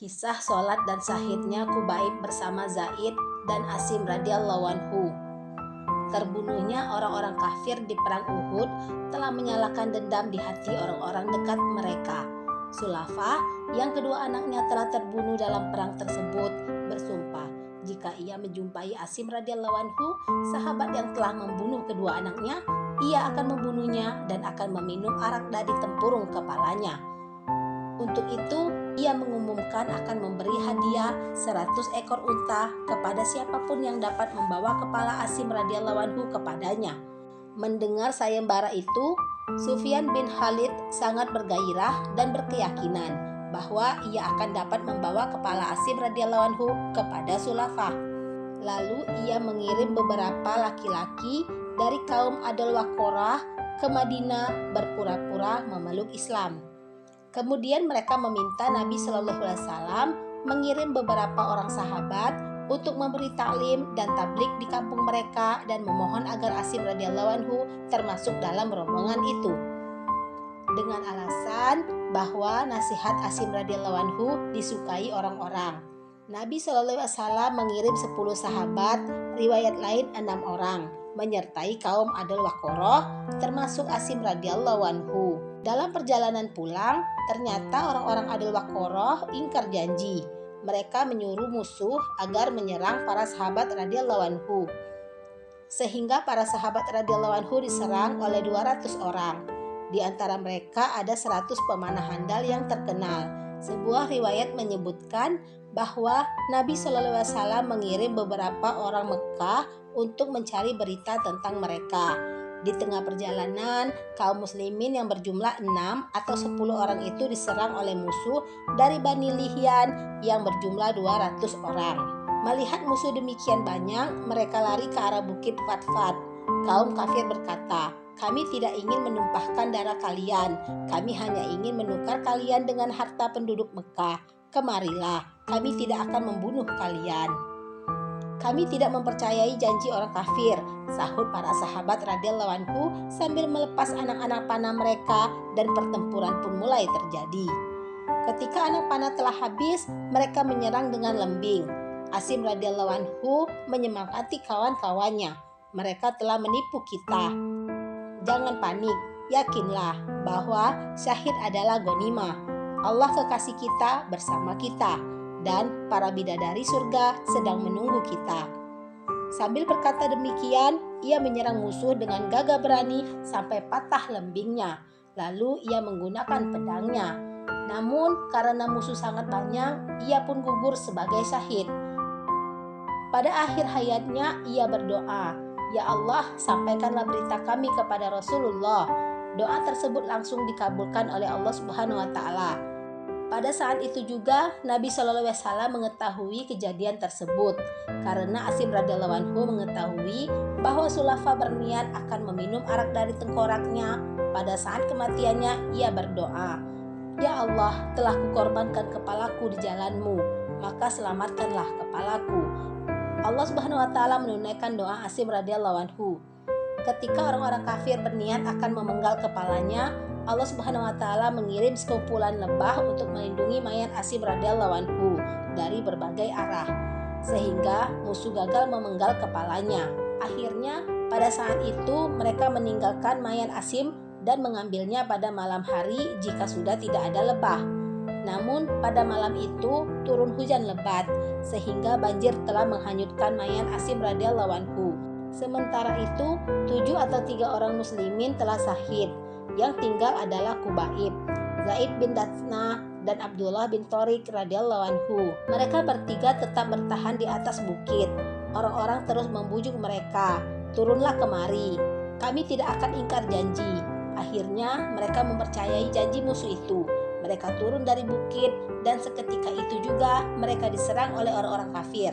Kisah sholat dan syahidnya Qubaib bersama Zaid dan Asim radhiyallahu anhu. Terbunuhnya orang-orang kafir di perang Uhud telah menyalakan dendam di hati orang-orang dekat mereka. Sulafah, yang kedua anaknya telah terbunuh dalam perang tersebut, bersumpah jika ia menjumpai Asim radhiyallahu anhu, sahabat yang telah membunuh kedua anaknya, ia akan membunuhnya dan akan meminum arak dari tempurung kepalanya. Untuk itu, ia mengumumkan akan memberi hadiah 100 ekor unta kepada siapapun yang dapat membawa kepala Asim radhiyallahu anhu kepadanya. Mendengar sayembara itu, Sufyan bin Khalid sangat bergairah dan berkeyakinan bahwa ia akan dapat membawa kepala Asim radhiyallahu anhu kepada Sulafah. Lalu ia mengirim beberapa laki-laki dari kaum Adal Waqorah ke Madinah berpura-pura memeluk Islam. Kemudian mereka meminta Nabi Shallallahu Alaihi Wasallam mengirim beberapa orang sahabat untuk memberi taklim dan tablik di kampung mereka dan memohon agar Asim radhiyallahu anhu termasuk dalam rombongan itu. Dengan alasan bahwa nasihat Asim radhiyallahu anhu disukai orang-orang. Nabi Shallallahu Alaihi Wasallam mengirim 10 sahabat, riwayat lain 6 orang, menyertai kaum Adal Waqorah termasuk Asim radhiyallahu anhu. Dalam perjalanan pulang, ternyata orang-orang Adal Waqorah ingkar janji. Mereka menyuruh musuh agar menyerang para sahabat radhiyallahu anhu. Sehingga para sahabat radhiyallahu anhu diserang oleh 200 orang. Di antara mereka ada 100 pemanah handal yang terkenal. Sebuah riwayat menyebutkan bahwa Nabi Shallallahu Alaihi Wasallam mengirim beberapa orang Mekah untuk mencari berita tentang mereka. Di tengah perjalanan, kaum muslimin yang berjumlah 6 atau 10 orang itu diserang oleh musuh dari Bani Lihyan yang berjumlah 200 orang. Melihat musuh demikian banyak, mereka lari ke arah bukit Fatfat. Kaum kafir berkata, "Kami tidak ingin menumpahkan darah kalian. Kami hanya ingin menukar kalian dengan harta penduduk Mekah. Kemarilah, kami tidak akan membunuh kalian." "Kami tidak mempercayai janji orang kafir," sahut para sahabat radhiyallahu anhu sambil melepas anak-anak panah mereka, dan pertempuran pun mulai terjadi. Ketika anak panah telah habis, mereka menyerang dengan lembing. Asim radhiyallahu anhu menyemangati kawan-kawannya, "Mereka telah menipu kita. Jangan panik, yakinlah bahwa syahid adalah ghanimah. Allah kekasih kita bersama kita, dan para bidadari surga sedang menunggu kita." Sambil berkata demikian, ia menyerang musuh dengan gagah berani sampai patah lembingnya. Lalu ia menggunakan pedangnya. Namun karena musuh sangat banyak, ia pun gugur sebagai syahid. Pada akhir hayatnya ia berdoa, "Ya Allah, sampaikanlah berita kami kepada Rasulullah." Doa tersebut langsung dikabulkan oleh Allah Subhanahu wa taala. Pada saat itu juga Nabi Shallallahu Alaihi Wasallam mengetahui kejadian tersebut karena Asim radhiyallahu anhu mengetahui bahwa Sulafah berniat akan meminum arak dari tengkoraknya. Pada saat kematiannya ia berdoa, "Ya Allah, telah kukorbankan kepalaku di jalanmu, maka selamatkanlah kepalaku." Allah Subhanahu wa taala menunaikan doa Asim radhiyallahu anhu. Ketika orang-orang kafir berniat akan memenggal kepalanya, Allah Subhanahu wa taala mengirim sekumpulan lebah untuk melindungi mayat Asim radhiyallahu anhu dari berbagai arah, sehingga musuh gagal memenggal kepalanya. Akhirnya pada saat itu mereka meninggalkan mayat Asim dan mengambilnya pada malam hari jika sudah tidak ada lebah. Namun pada malam itu turun hujan lebat sehingga banjir telah menghanyutkan mayat Asim radhiyallahu anhu. Sementara itu 7 atau 3 orang muslimin telah syahid. Yang tinggal adalah Qubaib, Zaid bin Datsna, dan Abdullah bin Thariq radhiyallahu anhu. Mereka bertiga tetap bertahan di atas bukit. Orang-orang terus membujuk mereka, "Turunlah kemari, kami tidak akan ingkar janji." Akhirnya mereka mempercayai janji musuh itu. Mereka turun dari bukit dan seketika itu juga mereka diserang oleh orang-orang kafir.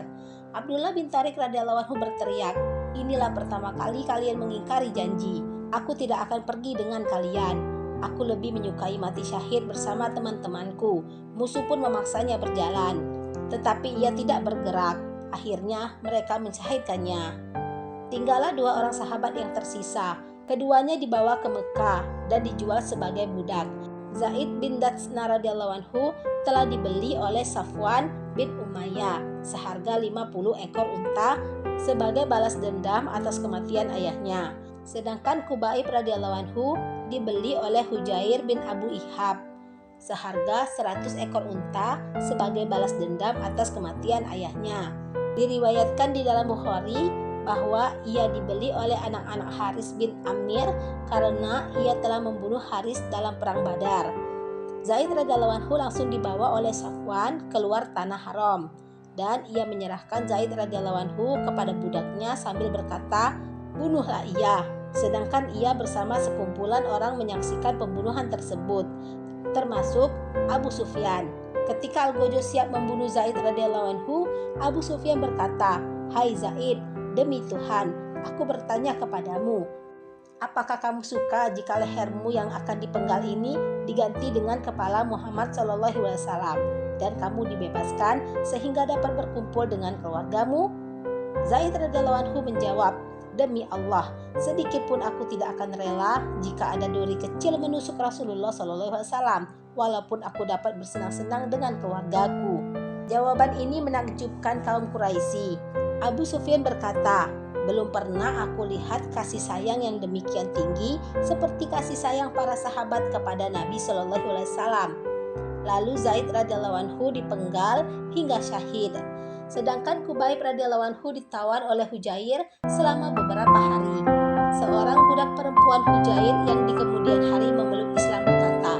Abdullah bin Thariq radhiyallahu anhu berteriak, "Inilah pertama kali kalian mengingkari janji. Aku tidak akan pergi dengan kalian. Aku lebih menyukai mati syahid bersama teman-temanku." Musuh pun memaksanya berjalan, tetapi ia tidak bergerak. Akhirnya mereka mensyahidkannya. Tinggallah 2 orang sahabat yang tersisa. Keduanya dibawa ke Mekah dan dijual sebagai budak. Zaid bin Datsna radhiyallahu anhu telah dibeli oleh Safwan bin Umayyah seharga 50 ekor unta sebagai balas dendam atas kematian ayahnya. Sedangkan Kubaib radhiyallahu anhu dibeli oleh Hujair bin Abu Ihab seharga 100 ekor unta sebagai balas dendam atas kematian ayahnya. Diriwayatkan di dalam Bukhari bahwa ia dibeli oleh anak-anak Haris bin Amir karena ia telah membunuh Haris dalam perang Badar. Zaid radhiyallahu anhu langsung dibawa oleh Safwan keluar tanah haram dan ia menyerahkan Zaid radhiyallahu anhu kepada budaknya sambil berkata, "Bunuhlah ia." Sedangkan ia bersama sekumpulan orang menyaksikan pembunuhan tersebut, termasuk Abu Sufyan. Ketika Al-Gojo siap membunuh Zaid radhiyallahu anhu, Abu Sufyan berkata, "Hai Zaid, demi Tuhan, aku bertanya kepadamu, apakah kamu suka jika lehermu yang akan dipenggal ini diganti dengan kepala Muhammad SAW dan kamu dibebaskan sehingga dapat berkumpul dengan keluargamu?" Zaid radhiyallahu anhu menjawab, "Demi Allah, sedikit pun aku tidak akan rela jika ada duri kecil menusuk Rasulullah SAW, walaupun aku dapat bersenang-senang dengan keluargaku." Jawaban ini menakjubkan kaum Quraisy. Abu Sufyan berkata, "Belum pernah aku lihat kasih sayang yang demikian tinggi seperti kasih sayang para sahabat kepada Nabi SAW." Lalu Zaid radhiyallahu anhu dipenggal hingga syahid. Sedangkan Kubaib radhiyallahu anhu ditawan oleh Hujair selama beberapa hari. Seorang budak perempuan Hujair yang di kemudian hari memeluk Islam berkata,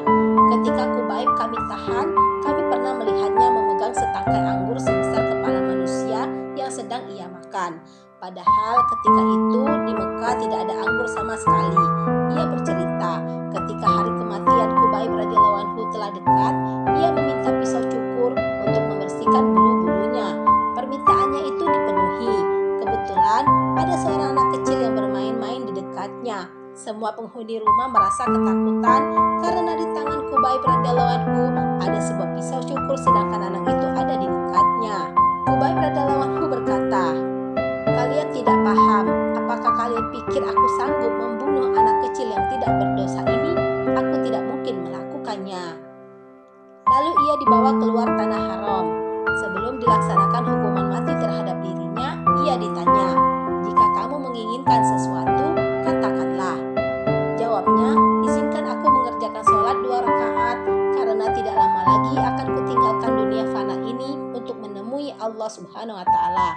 "Ketika Kubaib kami tahan, kami pernah melihatnya memegang setangkai anggur sebesar kepala manusia yang sedang ia makan. Padahal ketika itu di Mekah tidak ada anggur sama sekali." Ia bercerita, ketika hari kematian Kubaib radhiyallahu anhu telah dekat, ia meminta pisau cukur untuk membersihkan bulu-bulunya. Permintaannya itu dipenuhi. Kebetulan ada seorang anak kecil yang bermain-main di dekatnya. Semua penghuni rumah merasa ketakutan karena di tangan Kubaib radhiyallahu anhu ada sebuah pisau cukur sedangkan anak itu ada di dekatnya. Kubaib radhiyallahu anhu berkata, "Kalian tidak paham, apakah kalian pikir aku sanggup membunuh anak kecil yang tidak berdosa ini? Aku tidak mungkin melakukannya." Lalu ia dibawa keluar tanah haram. Sebelum dilaksanakan hukuman mati terhadap dirinya, ia ditanya, "Jika kamu menginginkan sesuatu, katakanlah." Jawabnya, "Izinkan aku mengerjakan sholat 2 rakaat karena tidak lama lagi akan kutinggalkan dunia fana ini untuk menemui Allah Subhanahu wa Ta'ala."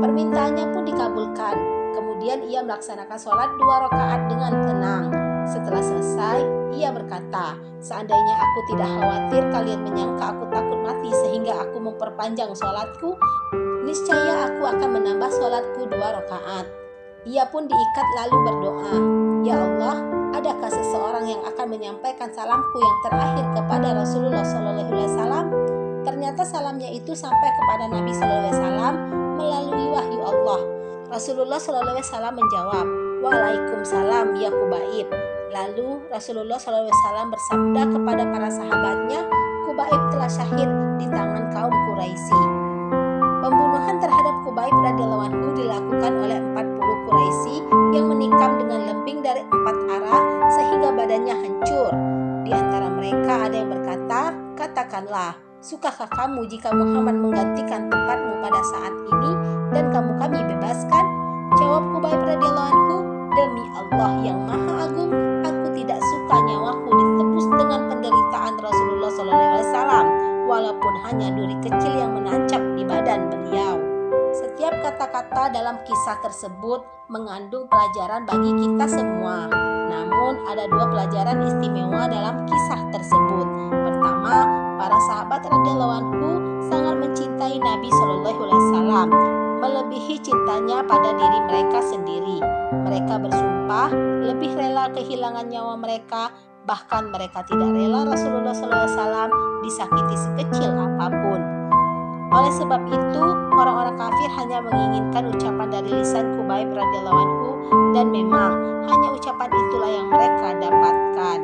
Permintaannya pun dikabulkan. Kemudian ia melaksanakan sholat 2 rakaat dengan tenang. Setelah selesai, ia berkata, "Seandainya aku tidak khawatir kalian menyangka aku takut mati sehingga aku memperpanjang sholatku, niscaya aku akan menambah sholatku 2 rakaat." Ia pun diikat lalu berdoa, "Ya Allah, adakah seseorang yang akan menyampaikan salamku yang terakhir kepada Rasulullah SAW?" Ternyata salamnya itu sampai kepada Nabi SAW melalui wahyu Allah. Rasulullah SAW menjawab, "Waalaikumsalam ya Kubaib." Lalu Rasulullah SAW bersabda kepada para sahabatnya, "Kubaib telah syahid di tangan kaum Quraisy." Pembunuhan terhadap Kubaib radhiyallahu anhu dilakukan oleh 40 Quraisy yang menikam dengan lembing dari 4 arah sehingga badannya hancur. Di antara mereka ada yang berkata, "Katakanlah, sukakah kamu jika Muhammad menggantikan tempatmu pada saat ini dan kamu kami bebaskan?" Jawab Kubaib radhiyallahu anhu, "Demi Allah yang Maha Agung, aku tidak suka nyawaku ditebus dengan penderitaan Rasulullah SAW, walaupun hanya duri kecil yang menancap di badan beliau." Setiap kata-kata dalam kisah tersebut mengandung pelajaran bagi kita semua. Namun ada 2 pelajaran istimewa dalam kisah tersebut. Pertama, para sahabat radhiyallahu anhu sangat mencintai Nabi SAW, melebihi cintanya pada diri mereka sendiri. Mereka bersumpah lebih rela kehilangan nyawa mereka, bahkan mereka tidak rela Rasulullah SAW disakiti sekecil apapun. Oleh sebab itu, orang-orang kafir hanya menginginkan ucapan dari lisan Kubaib radhiyallahu anhu, dan memang hanya ucapan itulah yang mereka dapatkan.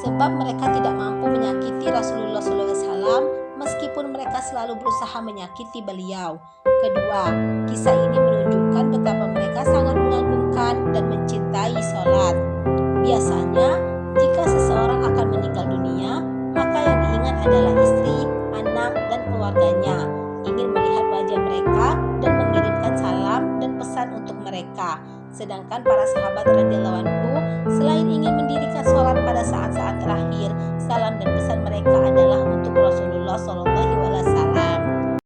Sebab mereka tidak mampu menyakiti Rasulullah SAW meskipun mereka selalu berusaha menyakiti beliau. Kedua, kisah ini menunjukkan betapa mereka sangat mengagungkan dan mencintai sholat. Biasanya, jika seseorang akan meninggal dunia, untuk mereka. Sedangkan para sahabat radhiyallahu anhu selain ingin mendirikan sholat pada saat